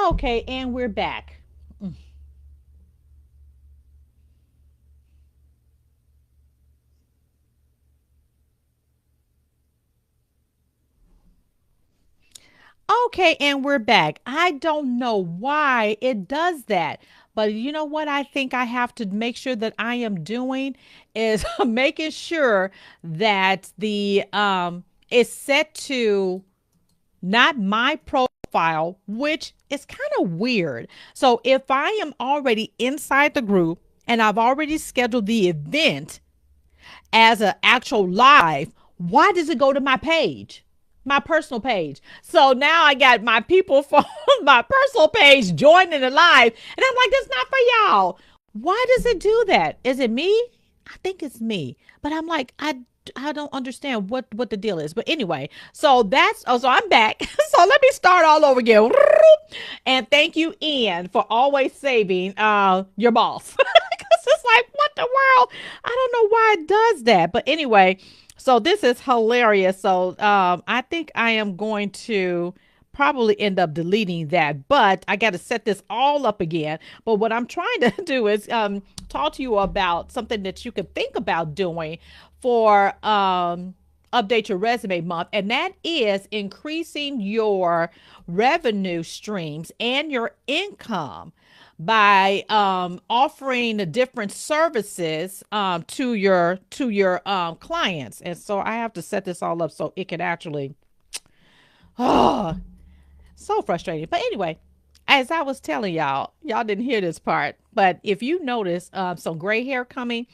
Okay, and we're back. Okay, and we're back. I don't know why it does that. But you know what I think I have to make sure that I am doing is making sure that the is set to not my profile, which is kind of weird. So if I am already inside the group and I've already scheduled the event as an actual live, why does it go to my page? My personal page. So now I got my people from my personal page joining the live, and I'm like, that's not for y'all. Why does it do that? Is it me? I think it's me, but I'm like, I don't understand what the deal is. But anyway, so that's so I'm back. So let me start all over again. And thank you, Ian, for always saving your boss. Because it's like, what the world? I don't know why it does that. But anyway, so this is hilarious. So I think I am going to probably end up deleting that, but I got to set this all up again. But what I'm trying to do is talk to you about something that you can think about doing for update your resume month, and that is increasing your revenue streams and your income by offering the different services to your clients. And so I have to set this all up so it can actually oh, so frustrating. But anyway, as I was telling y'all, y'all didn't hear this part, but if you notice some gray hair coming,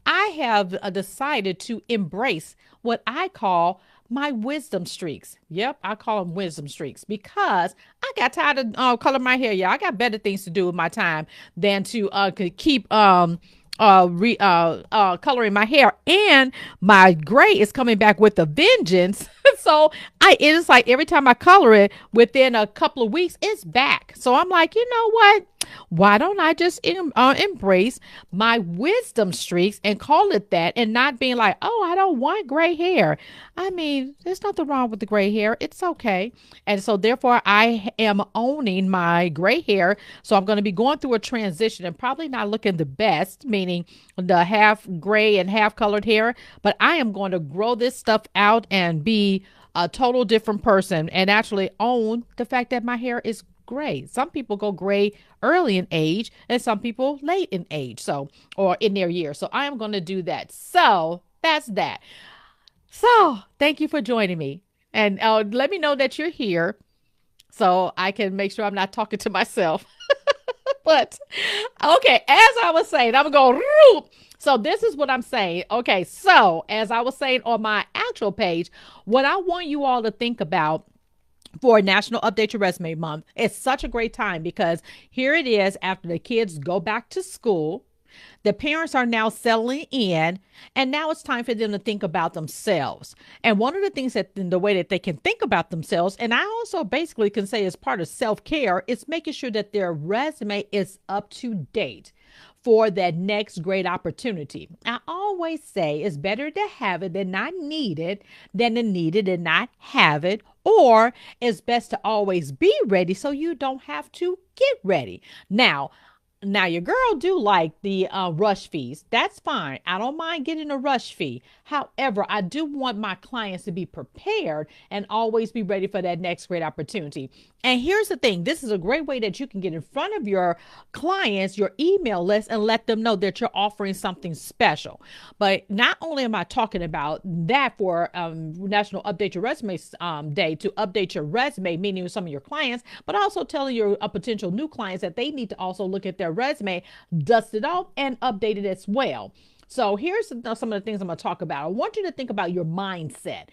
I have decided to embrace what I call my wisdom streaks. Yep, I call them wisdom streaks because I got tired of coloring my hair. Yeah, I got better things to do with my time than to keep coloring my hair, and my gray is coming back with a vengeance. So it is like every time I color it, within a couple of weeks it's back. So I'm like, you know what, why don't I just embrace my wisdom streaks and call it that, and not being like, oh, I don't want gray hair. I mean, there's nothing wrong with the gray hair, it's okay. And so therefore I am owning my gray hair. So I'm going to be going through a transition and probably not looking the best, meaning the half gray and half colored hair, but I am going to grow this stuff out and be a total different person and actually own the fact that my hair is gray. Some people go gray early in age and some people late in age. So, or in their year. So I am going to do that. So that's that. So thank you for joining me. And let me know that you're here so I can make sure I'm not talking to myself. But okay, as I was saying, I'm going to go. So this is what I'm saying. Okay, so as I was saying on my actual page, what I want you all to think about for National Update Your Resume Month, it's such a great time because here it is after the kids go back to school. The parents are now settling in, and now it's time for them to think about themselves. And one of the things that in the way that they can think about themselves, and I also basically can say as part of self care, is making sure that their resume is up to date for that next great opportunity. I always say it's better to have it than not need it than to need it and not have it. Or it's best to always be ready so you don't have to get ready. Now, your girl do like the rush fees. That's fine. I don't mind getting a rush fee. However, I do want my clients to be prepared and always be ready for that next great opportunity. And here's the thing. This is a great way that you can get in front of your clients, your email list, and let them know that you're offering something special. But not only am I talking about that for National Update Your Resume Day to update your resume, meaning some of your clients, but also telling your potential new clients that they need to also look at their resume, dust it off, and update it as well. So here's some of the things I'm going to talk about. I want you to think about your mindset.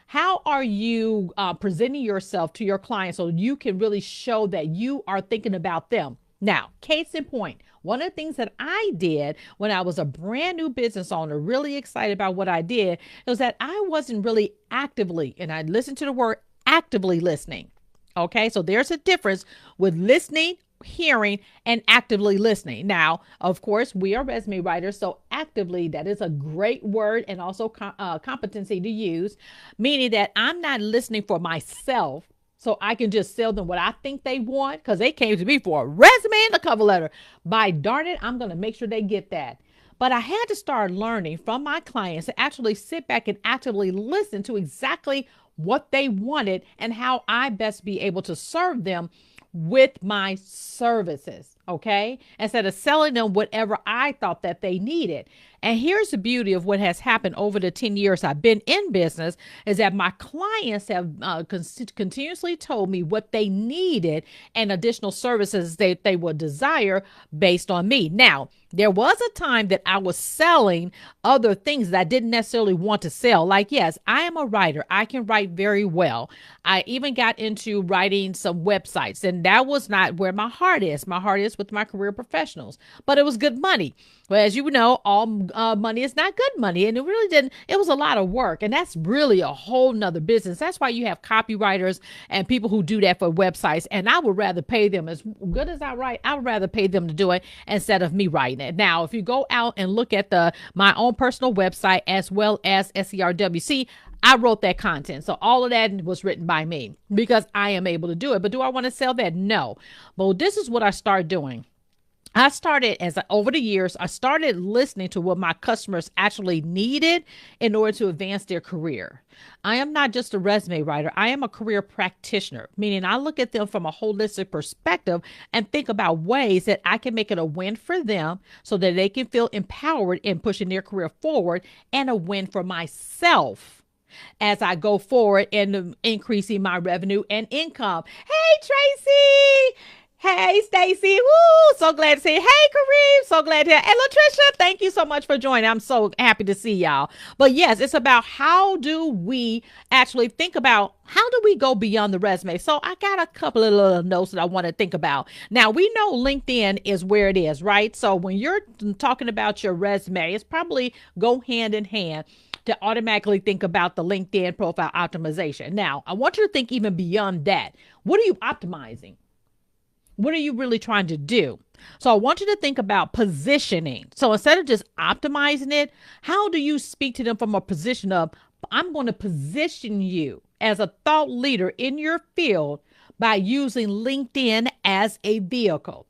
How are you presenting yourself to your clients so you can really show that you are thinking about them? Now, case in point, one of the things that I did when I was a brand new business owner, really excited about what I did, was that I wasn't really actively, and I listened to the word actively listening. Okay, so there's a difference with listening, hearing, and actively listening. Now, of course, we are resume writers, so actively, that is a great word and also competency to use, meaning that I'm not listening for myself. so I can just sell them what I think they want because they came to me for a resume and a cover letter. By darn it, I'm going to make sure they get that. But I had to start learning from my clients to actually sit back and actively listen to exactly what they wanted and how I best be able to serve them with my services, okay? Instead of selling them whatever I thought that they needed. And here's the beauty of what has happened over the 10 years I've been in business is that my clients have continuously told me what they needed and additional services that they would desire based on me. Now, there was a time that I was selling other things that I didn't necessarily want to sell. Like, yes, I am a writer. I can write very well. I even got into writing some websites, and that was not where my heart is. My heart is with my career professionals, but it was good money. Well, as you know, all money is not good money. And it really didn't, it was a lot of work. And that's really a whole nother business. That's why you have copywriters and people who do that for websites. And I would rather pay them as good as I write. I would rather pay them to do it instead of me writing it. Now, if you go out and look at my own personal website as well as SERWC, I wrote that content. So all of that was written by me because I am able to do it. But do I want to sell that? No. But this is what I started doing. I started over the years, I started listening to what my customers actually needed in order to advance their career. I am not just a resume writer. I am a career practitioner, meaning I look at them from a holistic perspective and think about ways that I can make it a win for them so that they can feel empowered in pushing their career forward and a win for myself as I go forward in increasing my revenue and income. Hey, Tracy. Hey, Stacy. Woo, so glad to see you. Hey, Kareem. So glad to hear. And Latricia, thank you so much for joining. I'm so happy to see y'all. But yes, it's about how do we actually think about how do we go beyond the resume? So I got a couple of little notes that I want to think about. Now, we know LinkedIn is where it is, right? So when you're talking about your resume, it's probably go hand in hand to automatically think about the LinkedIn profile optimization. Now, I want you to think even beyond that. What are you optimizing? What are you really trying to do? So I want you to think about positioning. So instead of just optimizing it, how do you speak to them from a position of, I'm going to position you as a thought leader in your field by using LinkedIn as a vehicle.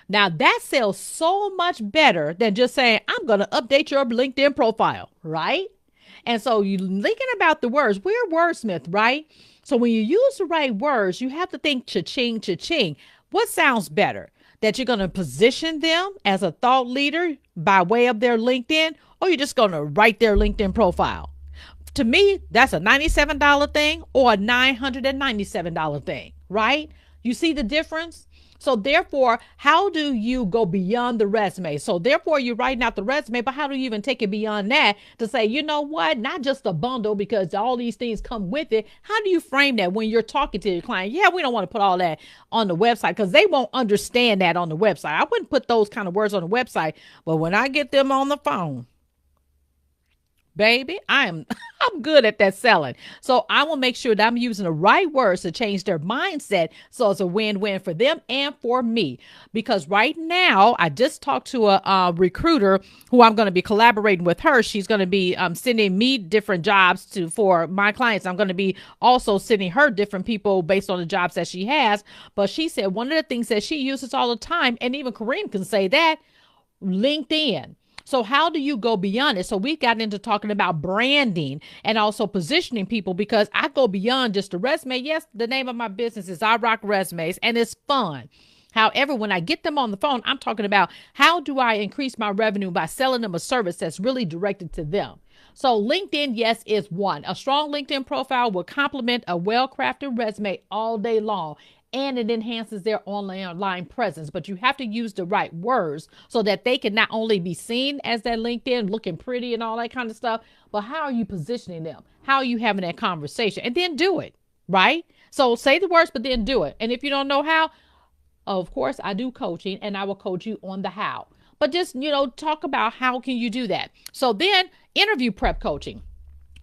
Now that sells so much better than just saying, I'm going to update your LinkedIn profile, right? And so you thinking about the words, we're wordsmith, right? So when you use the right words, you have to think cha-ching, cha-ching. What sounds better? That you're going to position them as a thought leader by way of their LinkedIn, or you're just going to write their LinkedIn profile? To me, that's a $97 thing or a $997 thing, right? You see the difference? So therefore, how do you go beyond the resume? So therefore, you're writing out the resume, but how do you even take it beyond that to say, you know what, not just a bundle because all these things come with it. How do you frame that when you're talking to your client? Yeah, we don't want to put all that on the website because they won't understand that on the website. I wouldn't put those kind of words on the website, but when I get them on the phone, baby, I'm good at that selling. So I will make sure that I'm using the right words to change their mindset so it's a win-win for them and for me. Because right now, I just talked to a recruiter who I'm going to be collaborating with her. She's going to be sending me different jobs for my clients. I'm going to be also sending her different people based on the jobs that she has. But she said one of the things that she uses all the time, and even Kareem can say that, LinkedIn. So how do you go beyond it? So we got into talking about branding and also positioning people because I go beyond just the resume. Yes, the name of my business is I Rock Resumes and it's fun. However, when I get them on the phone, I'm talking about how do I increase my revenue by selling them a service that's really directed to them. So LinkedIn, yes, is one. A strong LinkedIn profile will complement a well-crafted resume all day long. And it enhances their online presence. But you have to use the right words so that they can not only be seen as that LinkedIn looking pretty and all that kind of stuff, but how are you positioning them? How are you having that conversation? And then do it, right? So say the words, but then do it. And if you don't know how, of course, I do coaching and I will coach you on the how. But just, talk about how can you do that. So then interview prep coaching.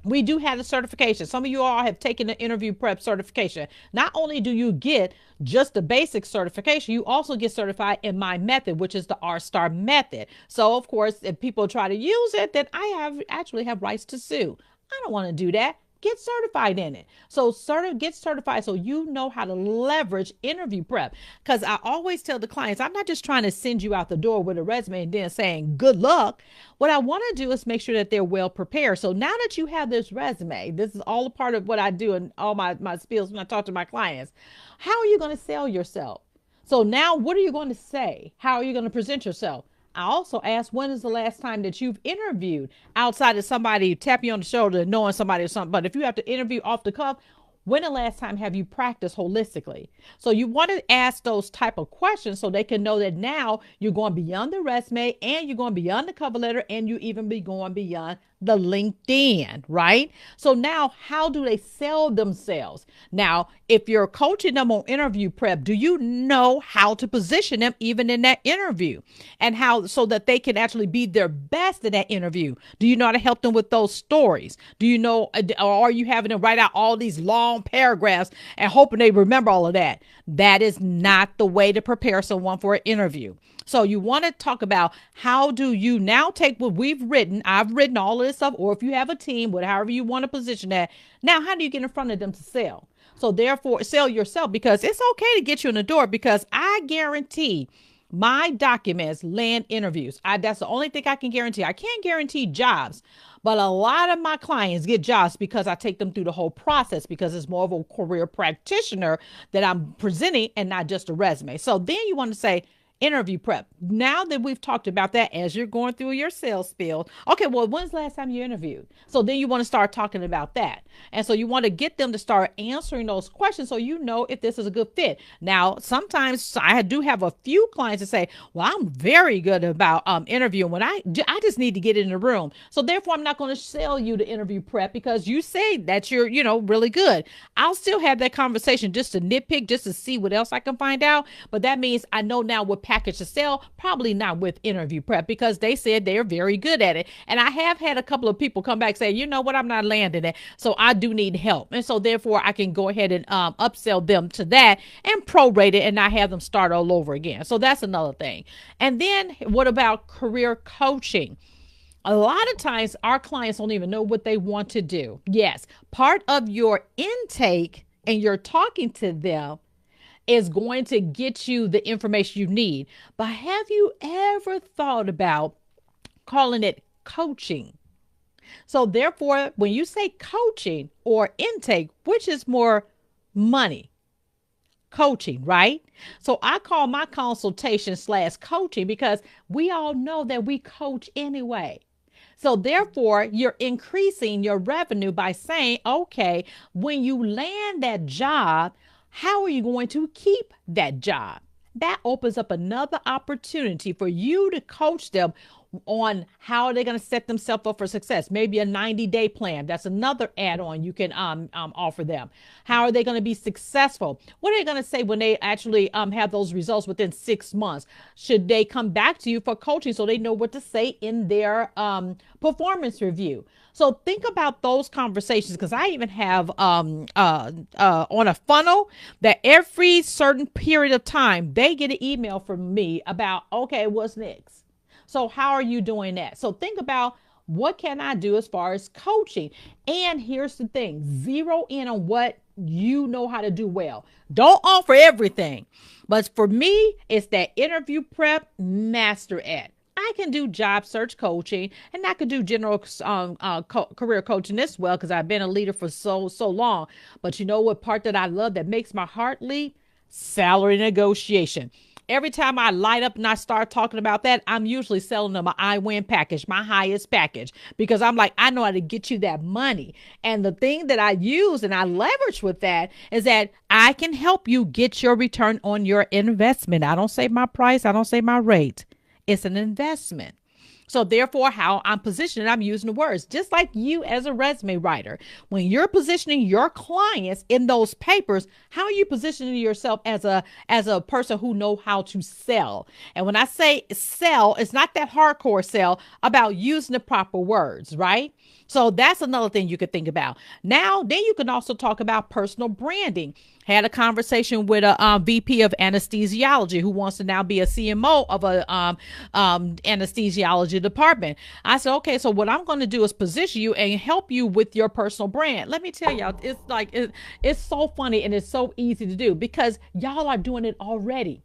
We do have the certification. Some of you all have taken the interview prep certification. Not only do you get just the basic certification, you also get certified in my method, which is the R-Star method. So, of course, if people try to use it, then I actually have rights to sue. I don't want to do that. get certified in it. So get certified so you know how to leverage interview prep. Because I always tell the clients, I'm not just trying to send you out the door with a resume and then saying good luck. What I want to do is make sure that they're well prepared. So now that you have this resume, this is all a part of what I do in all my spills when I talk to my clients. How are you going to sell yourself? So now what are you going to say? How are you going to present yourself? I also ask, when is the last time that you've interviewed outside of somebody tap you on the shoulder, knowing somebody or something? But if you have to interview off the cuff, when the last time have you practiced holistically? So you want to ask those type of questions so they can know that now you're going beyond the resume and you're going beyond the cover letter and you even be going beyond the LinkedIn, right? So now how do they sell themselves? Now, if you're coaching them on interview prep, do you know how to position them even in that interview and how so that they can actually be their best in that interview? Do you know how to help them with those stories? Do you know, or are you having them write out all these long paragraphs and hoping they remember all of that? That is not the way to prepare someone for an interview. So you want to talk about how do you now take what we've written. I've written all of this stuff, or if you have a team, however you want to position that. Now, how do you get in front of them to sell? So therefore, sell yourself, because it's okay to get you in the door, because I guarantee my documents land interviews. That's the only thing I can guarantee. I can't guarantee jobs, but a lot of my clients get jobs because I take them through the whole process, because it's more of a career practitioner that I'm presenting and not just a resume. So then you want to say, interview prep. Now that we've talked about that as you're going through your sales spiel, okay, well, when's the last time you interviewed? So then you want to start talking about that. And so you want to get them to start answering those questions so you know if this is a good fit. Now, sometimes I do have a few clients that say, well, I'm very good about interviewing when I just need to get in the room. So therefore, I'm not going to sell you the interview prep because you say that you're, really good. I'll still have that conversation just to nitpick, just to see what else I can find out. But that means I know now what package to sell, probably not with interview prep, because they said they're very good at it. And I have had a couple of people come back say, you know what, I'm not landing it. So I do need help. And so therefore I can go ahead and upsell them to that and prorate it and not have them start all over again. So that's another thing. And then what about career coaching? A lot of times our clients don't even know what they want to do. Yes, part of your intake and you're talking to them is going to get you the information you need. But have you ever thought about calling it coaching? So therefore, when you say coaching or intake, which is more money? Coaching, right? So I call my consultation / coaching because we all know that we coach anyway. So therefore, you're increasing your revenue by saying, okay, when you land that job, how are you going to keep that job? That opens up another opportunity for you to coach them on how they're going to set themselves up for success. Maybe a 90-day plan. That's another add-on you can offer them. How are they going to be successful? What are they going to say when they actually have those results within 6 months? Should they come back to you for coaching so they know what to say in their performance review? So think about those conversations, because I even have on a funnel that every certain period of time, they get an email from me about, okay, what's next? So how are you doing that? So think about, what can I do as far as coaching? And here's the thing, zero in on what you know how to do well. Don't offer everything. But for me, it's that interview prep, master at. I can do job search coaching, and I can do general career coaching as well, because I've been a leader for so long. But you know what part that I love that makes my heart leap? Salary negotiation. Every time I light up and I start talking about that, I'm usually selling them an I win package, my highest package, because I'm like, I know how to get you that money. And the thing that I use and I leverage with that is that I can help you get your return on your investment. I don't say my price. I don't say my rate. It's an investment. So therefore, how I'm positioning, I'm using the words, just like you as a resume writer. When you're positioning your clients in those papers, how are you positioning yourself as a person who know how to sell? And when I say sell, it's not that hardcore sell about using the proper words, right? So that's another thing you could think about. Now, then you can also talk about personal branding. Had a conversation with a VP of anesthesiology who wants to now be a CMO of a anesthesiology department. I said, okay, so what I'm going to do is position you and help you with your personal brand. Let me tell y'all, it's like it's so funny and it's so easy to do because y'all are doing it already.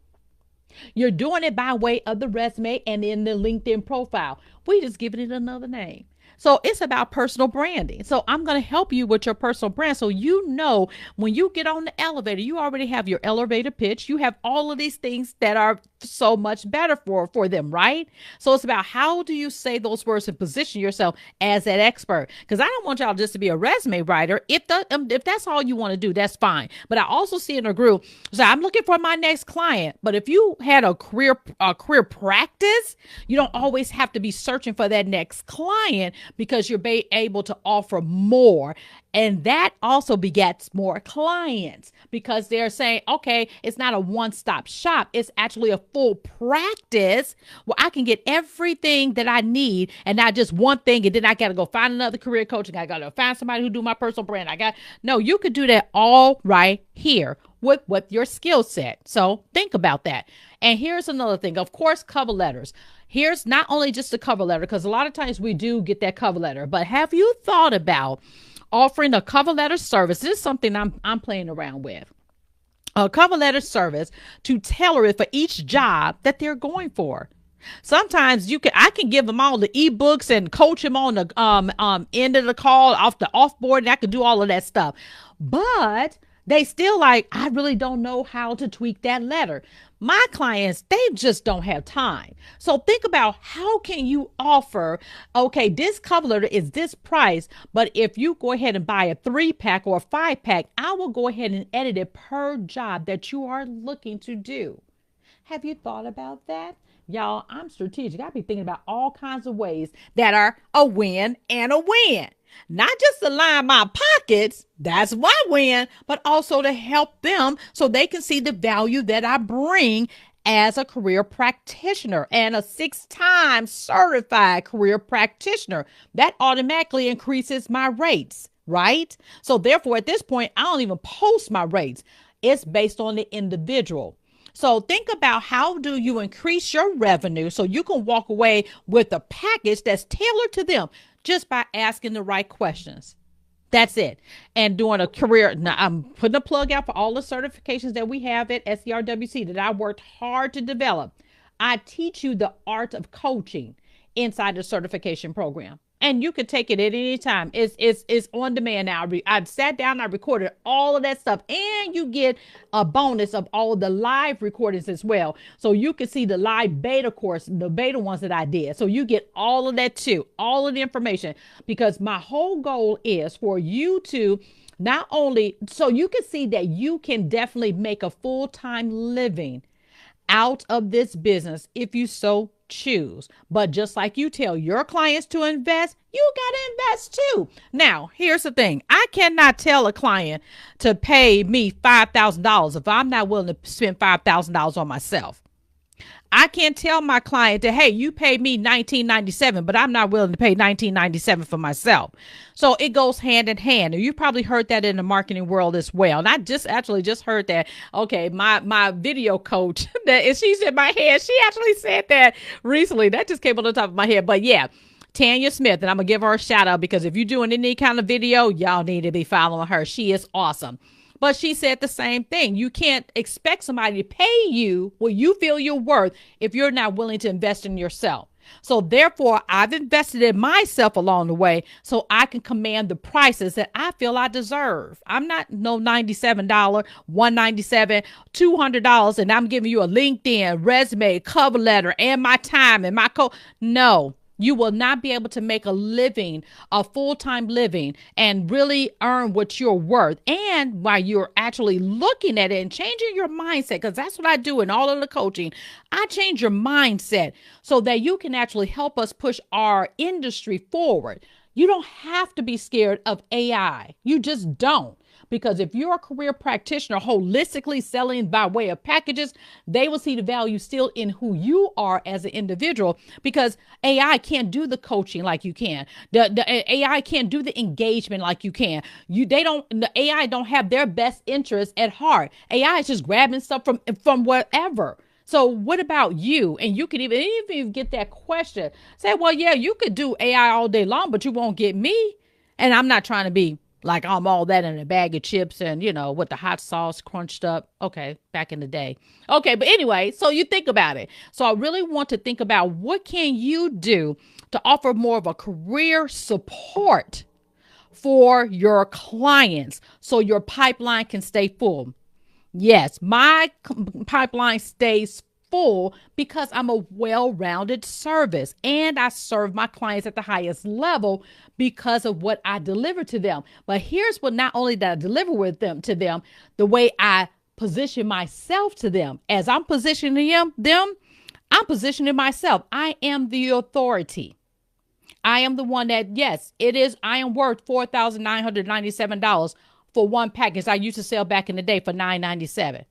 You're doing it by way of the resume and in the LinkedIn profile. We just giving it another name. So it's about personal branding. So I'm going to help you with your personal brand. So you know, when you get on the elevator, you already have your elevator pitch. You have all of these things that are so much better for them, right? So it's about how do you say those words and position yourself as that expert? Because I don't want y'all just to be a resume writer. If that's all you want to do, that's fine. But I also see in a group, so I'm looking for my next client. But if you had a career practice, you don't always have to be searching for that next client because you're able to offer more. And that also begets more clients because they're saying, okay, it's not a one-stop shop. It's actually a full practice where I can get everything that I need and not just one thing. And then I got to go find another career coach. And I got to find somebody who do my personal brand. No, you could do that all right here with your skill set. So think about that. And here's another thing. Of course, cover letters. Here's not only just the cover letter, because a lot of times we do get that cover letter, but have you thought about offering a cover letter service? This is something I'm playing around with. A cover letter service to tailor it for each job that they're going for. Sometimes I can give them all the ebooks and coach them on the end of the call off the offboard, and I can do all of that stuff. But they still like, I really don't know how to tweak that letter. My clients, they just don't have time. So think about how can you offer, okay, this cover letter is this price, but if you go ahead and buy a 3-pack or a 5-pack, I will go ahead and edit it per job that you are looking to do. Have you thought about that? Y'all, I'm strategic. I be thinking about all kinds of ways that are a win and a win. Not just to line my pockets, that's my win, but also to help them so they can see the value that I bring as a career practitioner and a 6-time certified career practitioner. That automatically increases my rates, right? So therefore, at this point, I don't even post my rates. It's based on the individual. So think about how do you increase your revenue so you can walk away with a package that's tailored to them just by asking the right questions. That's it. And doing a career. Now, I'm putting a plug out for all the certifications that we have at SCRWC that I worked hard to develop. I teach you the art of coaching inside the certification program. And you can take it at any time. It's on demand now. I've sat down, I recorded all of that stuff, and you get a bonus of all of the live recordings as well. So you can see the live beta course, the beta ones that I did. So you get all of that too, all of the information, because my whole goal is for you to not only, so you can see that you can definitely make a full-time living out of this business if you so choose. But just like you tell your clients to invest, you got to invest too. Now, here's the thing. I cannot tell a client to pay me $5,000 if I'm not willing to spend $5,000 on myself. I can't tell my client that, hey, you pay me $19.97, but I'm not willing to pay $19.97 for myself. So it goes hand in hand. And you probably heard that in the marketing world as well. And I just heard that. Okay, my video coach, that she's in my head. She actually said that recently. That just came on the top of my head. But yeah, Tanya Smith, and I'm going to give her a shout out because if you're doing any kind of video, y'all need to be following her. She is awesome. But she said the same thing. You can't expect somebody to pay you what you feel you're worth if you're not willing to invest in yourself. So therefore, I've invested in myself along the way so I can command the prices that I feel I deserve. I'm not no $97, $197, $200, and I'm giving you a LinkedIn, resume, cover letter, and my time and my No. You will not be able to make a living, a full-time living, and really earn what you're worth. And while you're actually looking at it and changing your mindset, because that's what I do in all of the coaching, I change your mindset so that you can actually help us push our industry forward. You don't have to be scared of AI. You just don't. Because if you're a career practitioner holistically selling by way of packages, they will see the value still in who you are as an individual, because AI can't do the coaching like you can. The AI can't do the engagement like you can. The AI don't have their best interests at heart. AI is just grabbing stuff from whatever. So what about you? And you could even if you get that question, say, well, yeah, you could do AI all day long, but you won't get me. And I'm not trying to be like I'm all that in a bag of chips and, with the hot sauce crunched up. Okay, back in the day. Okay, but anyway, so you think about it. So I really want to think about what can you do to offer more of a career support for your clients so your pipeline can stay full. Yes, my pipeline stays full because I'm a well-rounded service and I serve my clients at the highest level because of what I deliver to them. But here's what not only that I deliver with them to them, the way I position myself to them. As I'm positioning them, I'm positioning myself. I am the authority. I am the one that, yes, I am worth $4,997 for one package I used to sell back in the day for $997.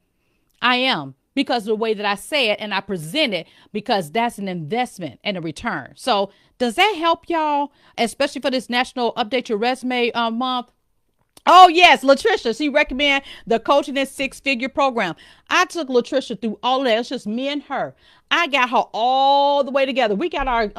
I am, because of the way that I say it and I present it, because that's an investment and a return. So does that help y'all, especially for this National Update Your Resume month? Oh, yes, Latricia, she recommend the Coaching and Six-Figure program. I took Latricia through all of that. It's just me and her. I got her all the way together. We got our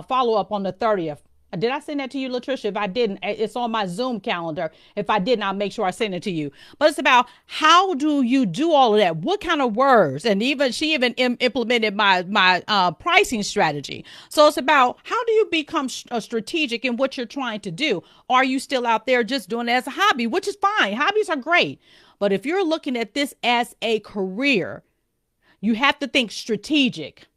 follow-up on the 30th. Did I send that to you, Latricia? If I didn't, it's on my Zoom calendar. If I didn't, I'll make sure I send it to you. But it's about how do you do all of that? What kind of words? And she even implemented my pricing strategy. So it's about how do you become strategic in what you're trying to do? Are you still out there just doing it as a hobby, which is fine. Hobbies are great. But if you're looking at this as a career, you have to think strategic,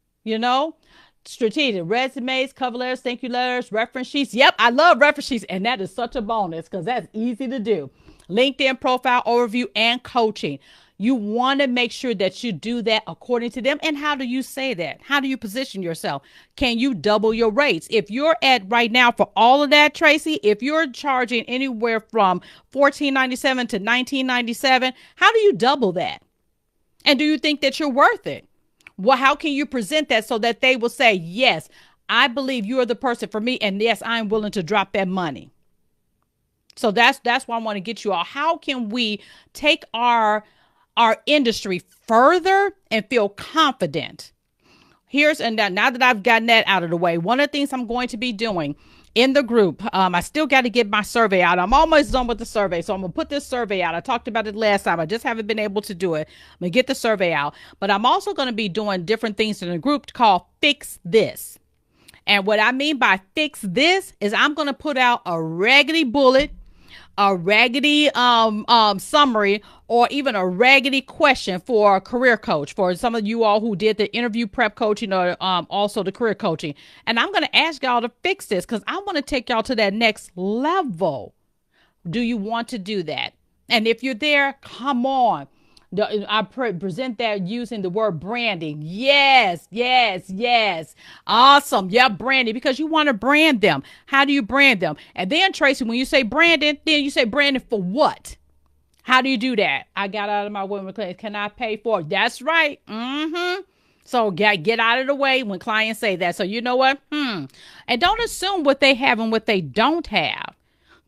Strategic resumes, cover letters, thank you letters, reference sheets. Yep, I love reference sheets, and that is such a bonus because that's easy to do. LinkedIn profile overview and coaching. You want to make sure that you do that according to them. And how do you say that? How do you position yourself? Can you double your rates? If you're at right now for all of that, Tracy, if you're charging anywhere from $14.97 to $19.97, how do you double that? And do you think that you're worth it? Well, how can you present that so that they will say, yes, I believe you are the person for me. And yes, I'm willing to drop that money. So that's why I want to get you all. How can we take our industry further and feel confident? And now that I've gotten that out of the way, one of the things I'm going to be doing in the group, I still got to get my survey out. I'm almost done with the survey. So I'm going to put this survey out. I talked about it last time. I just haven't been able to do it. I'm going to get the survey out. But I'm also going to be doing different things in the group called Fix This. And what I mean by fix this is I'm going to put out a raggedy bullet, a raggedy summary, or even a raggedy question for a career coach, for some of you all who did the interview prep coaching or also the career coaching. And I'm going to ask y'all to fix this because I want to take y'all to that next level. Do you want to do that? And if you're there, come on. I present that using the word branding. Yes, yes, yes. Awesome. Yeah, branding, because you want to brand them. How do you brand them? And then, Tracy, when you say branding, then you say branding for what? How do you do that? I got out of my women class. Can I pay for it? That's right. So get out of the way when clients say that. So you know what? And don't assume what they have and what they don't have,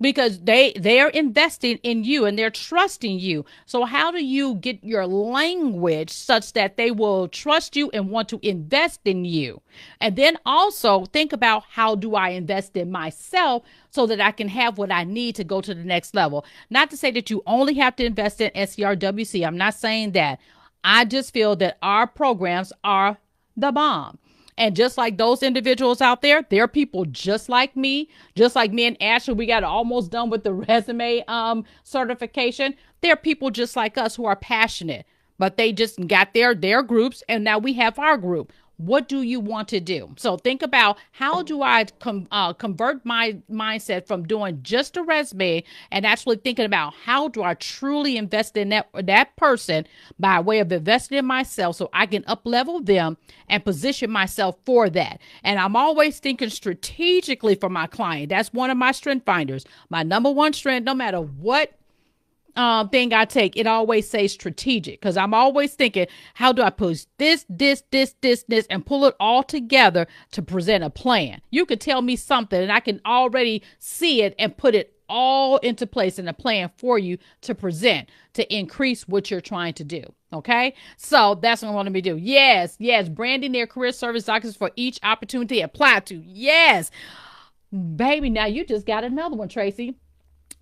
because they're investing in you and they're trusting you. So how do you get your language such that they will trust you and want to invest in you? And then also think about, how do I invest in myself so that I can have what I need to go to the next level? Not to say that you only have to invest in SCRWC. I'm not saying that. I just feel that our programs are the bomb. And just like those individuals out there, they're people just like me and Ashley. We got almost done with the resume certification. They're people just like us who are passionate, but they just got their groups, and now we have our group. What do you want to do? So think about, how do I convert my mindset from doing just a resume and actually thinking about, how do I truly invest in that person by way of investing in myself so I can up-level them and position myself for that. And I'm always thinking strategically for my client. That's one of my strength finders. My number one strength, no matter what thing I take, it always says strategic, because I'm always thinking, how do I push this, and pull it all together to present a plan? You could tell me something and I can already see it and put it all into place in a plan for you to present to increase what you're trying to do. Okay, so that's what I want to be do. Yes, branding their career service documents for each opportunity apply to. Yes, baby. Now you just got another one, Tracy.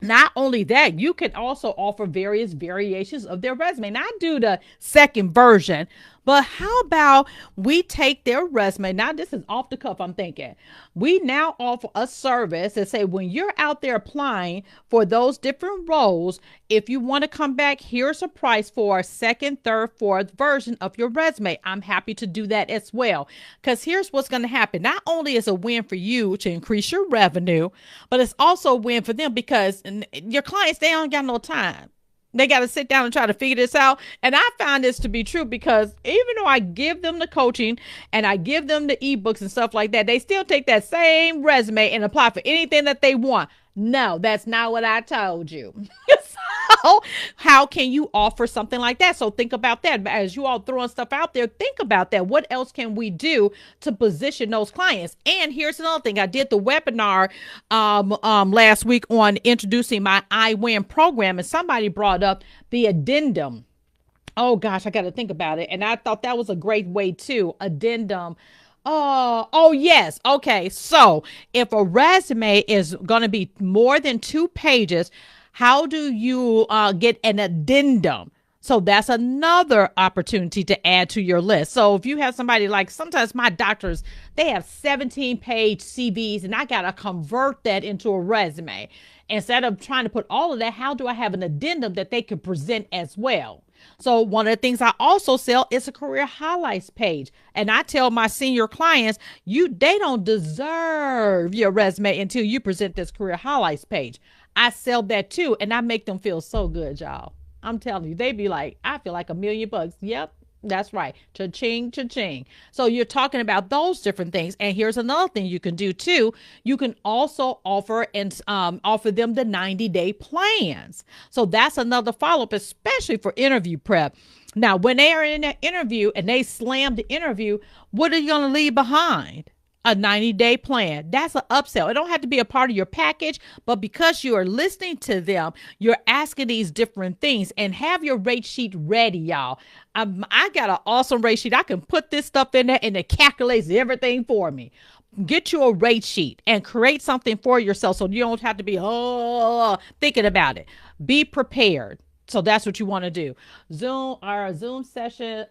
Not only that, you can also offer various variations of their resume. Now, I do the second version, but how about we take their resume? Now, this is off the cuff, I'm thinking. We now offer a service that say, when you're out there applying for those different roles, if you want to come back, here's a price for a second, third, fourth version of your resume. I'm happy to do that as well. Because here's what's going to happen. Not only is a win for you to increase your revenue, but it's also a win for them, because your clients, they don't got no time. They got to sit down and try to figure this out. And I found this to be true, because even though I give them the coaching and I give them the ebooks and stuff like that, they still take that same resume and apply for anything that they want. No, that's not what I told you. So how can you offer something like that? So think about that. As you all throwing stuff out there, think about that. What else can we do to position those clients? And here's another thing. I did the webinar last week on introducing my iWin program, and somebody brought up the addendum. Oh gosh, I got to think about it. And I thought that was a great way too. Addendum. Oh, yes. Okay. So if a resume is going to be more than 2 pages, how do you get an addendum? So that's another opportunity to add to your list. So if you have somebody, like sometimes my doctors, they have 17-page CVs, and I got to convert that into a resume. Instead of trying to put all of that, how do I have an addendum that they could present as well? So one of the things I also sell is a career highlights page. And I tell my senior clients, they don't deserve your resume until you present this career highlights page. I sell that too, and I make them feel so good, y'all. I'm telling you, they be like, I feel like $1,000,000. Yep, that's right. Cha-ching, cha-ching. So you're talking about those different things. And here's another thing you can do too. You can also offer them the 90-day plans. So that's another follow-up, especially for interview prep. Now, when they are in an interview and they slam the interview, what are you going to leave behind? A 90-day plan. That's an upsell. It don't have to be a part of your package, but because you are listening to them, you're asking these different things, and have your rate sheet ready, y'all. I got an awesome rate sheet. I can put this stuff in there and it calculates everything for me. Get you a rate sheet and create something for yourself so you don't have to be thinking about it. Be prepared. So that's what you want to do. Zoom sessions,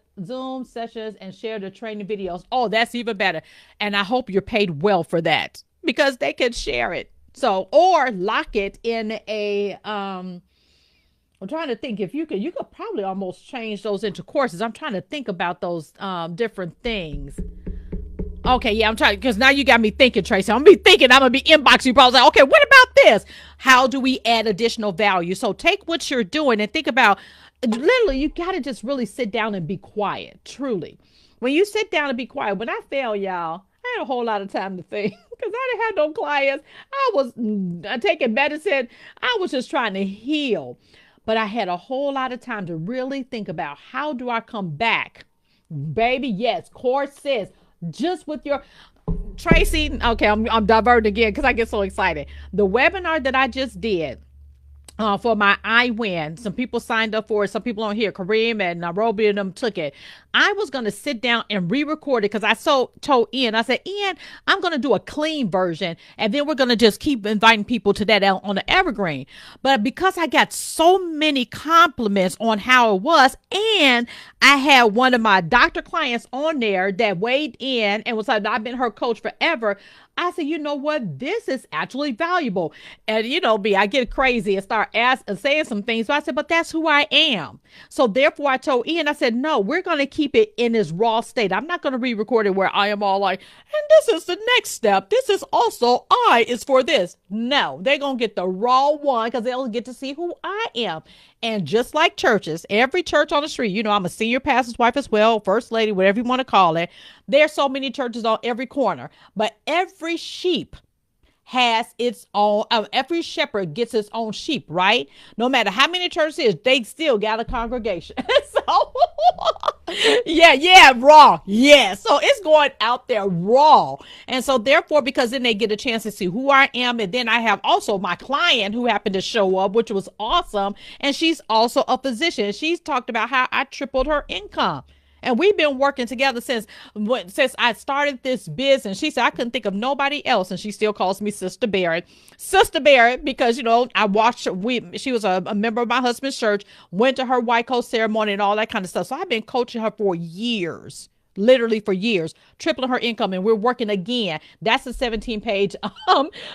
and share the training videos. Oh, that's even better. And I hope you're paid well for that, because they can share it. So, or lock it in a, I'm trying to think if you could probably almost change those into courses. I'm trying to think about those different things. Okay, yeah, I'm trying, because now you got me thinking, Tracy. I'm going to be thinking, I'm going to be inboxing you. Probably like, okay, what about this? How do we add additional value? So take what you're doing and think about, literally, you got to just really sit down and be quiet, truly. When you sit down and be quiet, when I fail, y'all, I had a whole lot of time to think, because I didn't have no clients. I was taking medicine. I was just trying to heal. But I had a whole lot of time to really think about, how do I come back? Baby, yes, courses. Just with your Tracy. Okay, I'm diverting again because I get so excited. The webinar that I just did for my iWin, some people signed up for it. Some people on here, Kareem and Nairobi, and them took it. I was going to sit down and re-record it, because I told Ian, I said, Ian, I'm going to do a clean version, and then we're going to just keep inviting people to that on the Evergreen. But because I got so many compliments on how it was, and I had one of my doctor clients on there that weighed in and was like, I've been her coach forever. I said, you know what? This is actually valuable. And I get crazy and start saying some things. So I said, but that's who I am. So therefore I told Ian, I said, no, we're going to keep it in its raw state. I'm not going to re-record it where I am all like, and this is the next step. This is also I is for this. No, they're going to get the raw one, because they'll get to see who I am. And just like churches, every church on the street, I'm a senior pastor's wife as well, first lady, whatever you want to call it. There's so many churches on every corner, but every sheep has its own, every shepherd gets its own sheep, right? No matter how many churches is, they still got a congregation. So, yeah, raw. Yeah. So it's going out there raw. And so therefore, because then they get a chance to see who I am. And then I have also my client who happened to show up, which was awesome. And she's also a physician. She's talked about how I tripled her income. And we've been working together since I started this business. She said I couldn't think of nobody else, and she still calls me Sister Barrett. Sister Barrett, because I watched. She was a member of my husband's church, went to her white coat ceremony and all that kind of stuff. So I've been coaching her for years, literally for years, tripling her income, and we're working again. That's a 17-page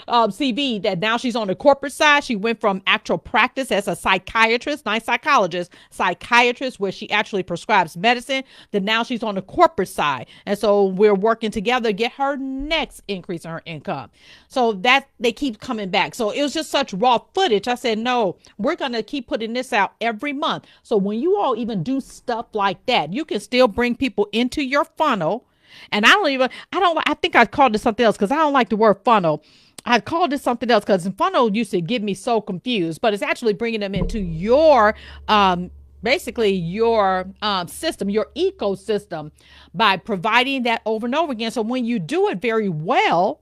CV that now she's on the corporate side. She went from actual practice as a psychiatrist, not psychiatrist, where she actually prescribes medicine. Then now she's on the corporate side, and so we're working together to get her next increase in her income. So that they keep coming back. So it was just such raw footage. I said, no, we're gonna keep putting this out every month. So when you all even do stuff like that, you can still bring people into your funnel. And I think I called it something else because I don't like the word funnel. I called it something else because funnel used to get me so confused, but it's actually bringing them into your, basically your system, your ecosystem, by providing that over and over again. So when you do it very well,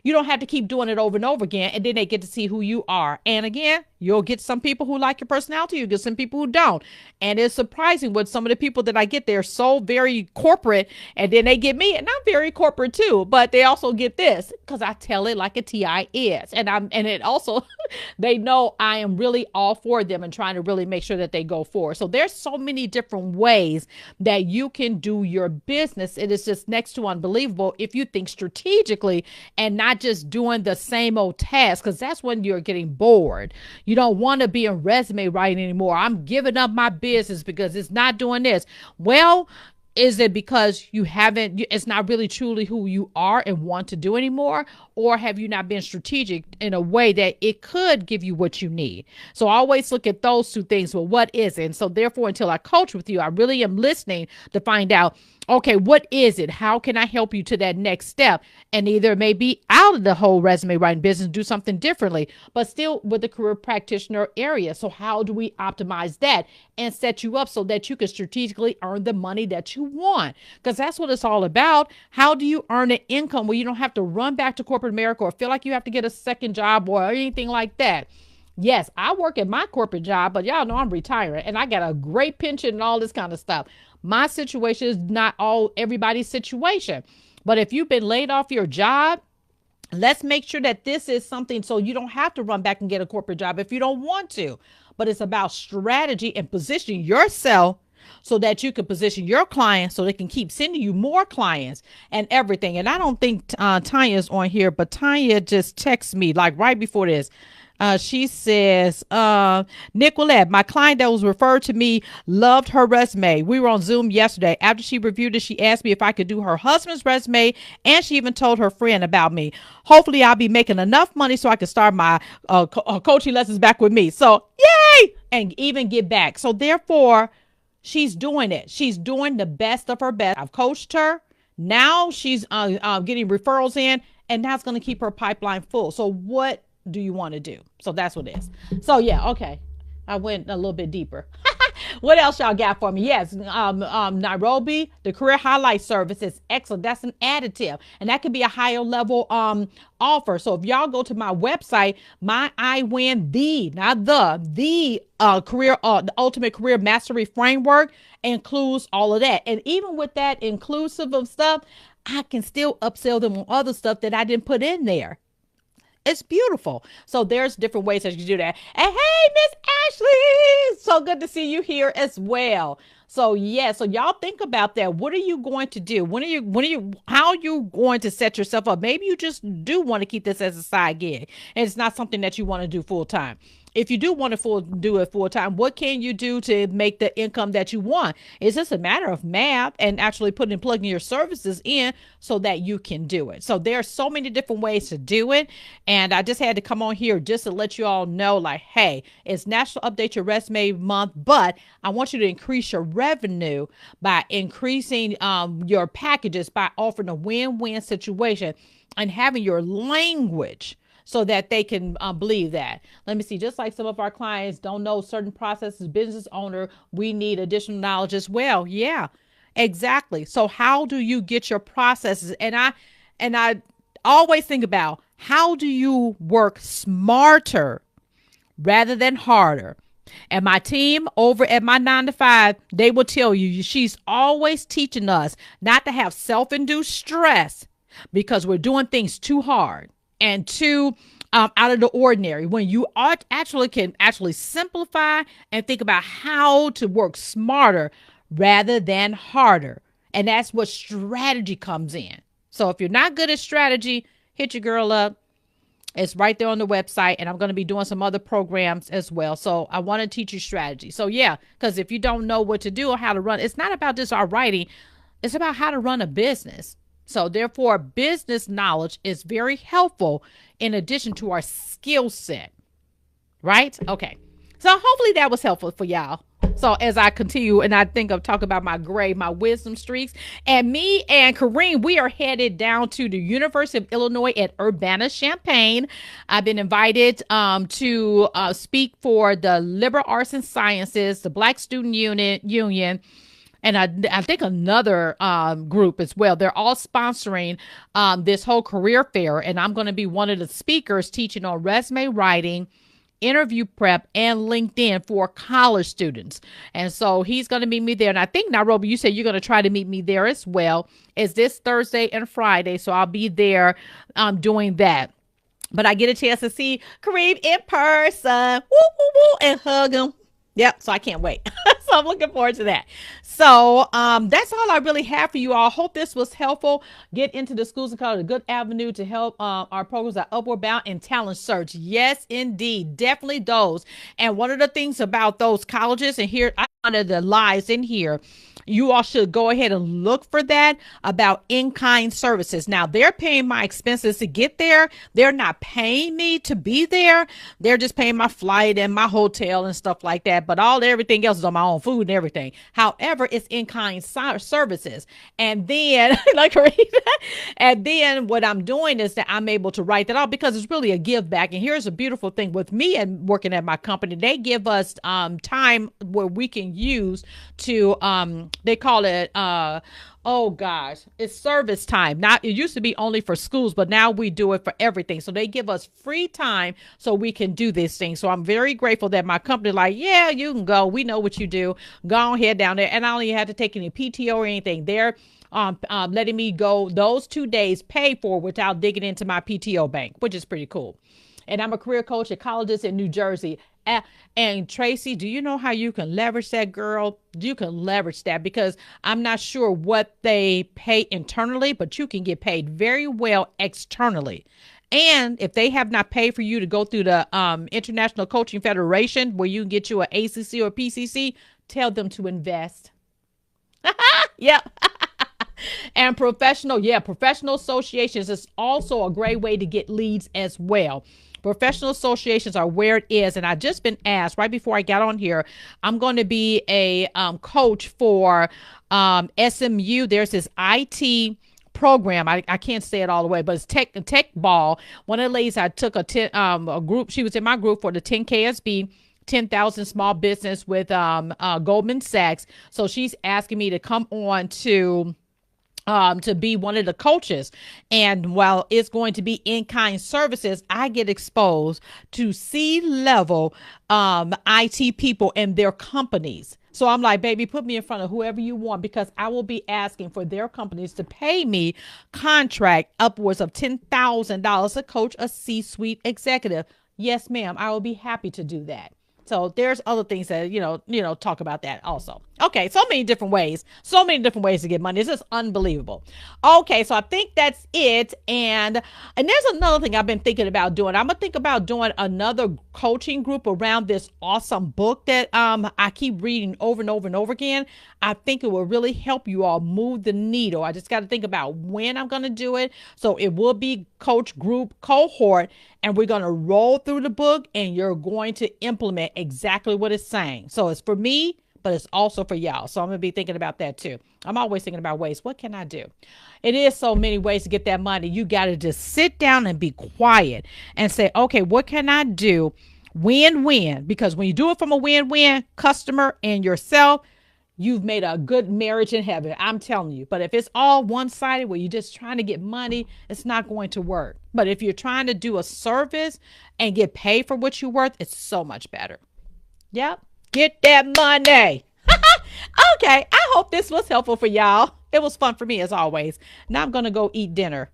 you don't have to keep doing it over and over again. And then they get to see who you are. And again, you'll get some people who like your personality. You get some people who don't. And it's surprising with some of the people that I get. They're so very corporate, and then they get me, and I'm very corporate too, but they also get this because I tell it like a TI is. And it also, they know I am really all for them and trying to really make sure that they go forward. So there's so many different ways that you can do your business. It is just next to unbelievable if you think strategically and not just doing the same old task, because that's when you're getting bored. You don't want to be in resume writing anymore. I'm giving up my business because it's not doing this. Well, is it because it's not really truly who you are and want to do anymore? Or have you not been strategic in a way that it could give you what you need? So I always look at those two things. Well, what is it? And so therefore, until I coach with you, I really am listening to find out, okay, what is it? How can I help you to that next step? And either it may be out of the whole resume writing business, do something differently, but still with the career practitioner area. So how do we optimize that and set you up so that you can strategically earn the money that you want? Because that's what it's all about. How do you earn an income where you don't have to run back to corporate America or feel like you have to get a second job or anything like that? Yes, I work at my corporate job, but y'all know I'm retiring and I got a great pension and all this kind of stuff. My situation is not everybody's situation. But if you've been laid off your job, let's make sure that this is something so you don't have to run back and get a corporate job if you don't want to. But it's about strategy and positioning yourself so that you can position your clients so they can keep sending you more clients and everything. And I don't think Tanya's on here, but Tanya just texted me like right before this. She says, Nicolette, my client that was referred to me loved her resume. We were on Zoom yesterday. After she reviewed it, she asked me if I could do her husband's resume, and she even told her friend about me. Hopefully I'll be making enough money so I can start my coaching lessons back with me. So yay! And even get back. So therefore, she's doing it. She's doing the best of her best. I've coached her. Now she's getting referrals in, and that's going to keep her pipeline full. So what do you want to do? So that's what it is. So yeah, okay. I went a little bit deeper. What else y'all got for me? Yes, Nairobi, the career highlight service is excellent. That's an additive, and that could be a higher level offer. So if y'all go to my website, the ultimate career mastery framework includes all of that. And even with that inclusive of stuff, I can still upsell them on other stuff that I didn't put in there. It's beautiful. So there's different ways that you do that. And hey, Miss Ashley, so good to see you here as well. So yeah, so y'all think about that. What are you going to do? How are you going to set yourself up? Maybe you just do want to keep this as a side gig and it's not something that you want to do full time. If you do want to do it full time, what can you do to make the income that you want? It's just a matter of math and actually plugging your services in so that you can do it. So there are so many different ways to do it. And I just had to come on here just to let you all know, like, hey, it's National Update Your Resume Month, but I want you to increase your revenue by increasing your packages, by offering a win-win situation and having your language so that they can believe that. Let me see. Just like some of our clients don't know certain processes, business owner, we need additional knowledge as well. Yeah, exactly. So how do you get your processes? And I always think about, how do you work smarter rather than harder? And my team over at my 9 to 5, they will tell you, she's always teaching us not to have self-induced stress because we're doing things too hard and too out of the ordinary, when you actually can actually simplify and think about how to work smarter rather than harder. And that's what strategy comes in. So if you're not good at strategy, hit your girl up. It's right there on the website, and I'm going to be doing some other programs as well. So I want to teach you strategy. So yeah, because if you don't know what to do or how to run, it's not about just our writing. It's about how to run a business. So therefore, business knowledge is very helpful in addition to our skill set, right? Okay. So hopefully that was helpful for y'all. So as I continue and I think of talk about my wisdom streaks, and me and Kareem, we are headed down to the University of Illinois at Urbana-Champaign. I've been invited to speak for the Liberal Arts and Sciences, the Black Student Union, and I think another group as well. They're all sponsoring this whole career fair, and I'm going to be one of the speakers teaching on resume writing, interview prep, and LinkedIn for college students. And so he's going to meet me there. And I think, Nairobi, you said you're going to try to meet me there as well. It's this Thursday and Friday. So I'll be there doing that. But I get a chance to see Kareem in person, woo, woo, woo, and hug him. Yep. So I can't wait. So I'm looking forward to that. So that's all I really have for you all. Hope this was helpful. Get into the schools and colleges, a good avenue to help our programs are upward bound in talent search. Yes, indeed. Definitely those. And one of the things about those colleges, and here, one of the lies in here, you all should go ahead and look for that about in-kind services. Now, they're paying my expenses to get there. They're not paying me to be there. They're just paying my flight and my hotel and stuff like that. But everything else is on my own, food and everything. However, it's in-kind services. And then, and then what I'm doing is that I'm able to write that out because it's really a give back. And here's a beautiful thing with me and working at my company. They give us time where we can use to they call it oh gosh, it's service time. Not, it used to be only for schools, but now we do it for everything. So they give us free time so we can do this thing. So I'm very grateful that my company, like, yeah, you can go. We know what you do. Go ahead down there. And I don't even have to take any PTO or anything. They're letting me go those 2 days paid for without digging into my PTO bank, which is pretty cool. And I'm a career coach at colleges in New Jersey. And Tracy, do you know how you can leverage that, girl? You can leverage that because I'm not sure what they pay internally, but you can get paid very well externally. And if they have not paid for you to go through the International Coaching Federation, where you can get you an ACC or PCC, tell them to invest. Yep. And professional associations is also a great way to get leads as well. Professional associations are where it is. And I just been asked right before I got on here, I'm going to be a coach for SMU. There's this IT program. I can't say it all the way, but it's tech ball. One of the ladies, I took a group. She was in my group for the 10KSB, 10,000 small business with Goldman Sachs. So she's asking me to come on to be one of the coaches. And while it's going to be in-kind services, I get exposed to C-level IT people and their companies. So I'm like, baby, put me in front of whoever you want, because I will be asking for their companies to pay me contract upwards of $10,000 to coach a C-suite executive. Yes, ma'am, I will be happy to do that. So there's other things that, talk about that also. Okay, so many different ways to get money. It's just unbelievable. Okay, so I think that's it. And there's another thing I've been thinking about doing. I'm gonna think about doing another coaching group around this awesome book that I keep reading over and over and over again. I think it will really help you all move the needle. I just got to think about when I'm gonna do it. So it will be coach group cohort, and we're gonna roll through the book, and you're going to implement exactly what it's saying. So it's for me, but it's also for y'all. So I'm going to be thinking about that too. I'm always thinking about ways. What can I do? It is so many ways to get that money. You got to just sit down and be quiet and say, okay, what can I do? Win win. Because when you do it from a win win, customer and yourself, you've made a good marriage in heaven. I'm telling you. But if it's all one sided where you're just trying to get money, it's not going to work. But if you're trying to do a service and get paid for what you're worth, it's so much better. Yep. Get that money. Okay. I hope this was helpful for y'all. It was fun for me as always. Now I'm going to go eat dinner.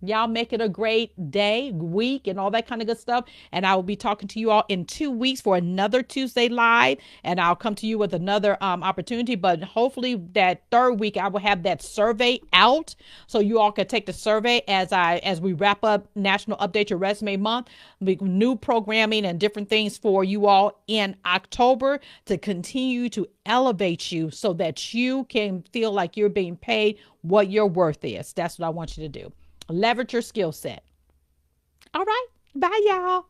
Y'all make it a great day, week, and all that kind of good stuff. And I will be talking to you all in 2 weeks for another Tuesday Live. And I'll come to you with another opportunity. But hopefully that third week, I will have that survey out. So you all can take the survey as we wrap up National Update Your Resume Month. New programming and different things for you all in October to continue to elevate you so that you can feel like you're being paid what your worth is. That's what I want you to do. Leverage your skill set. All right. Bye, y'all.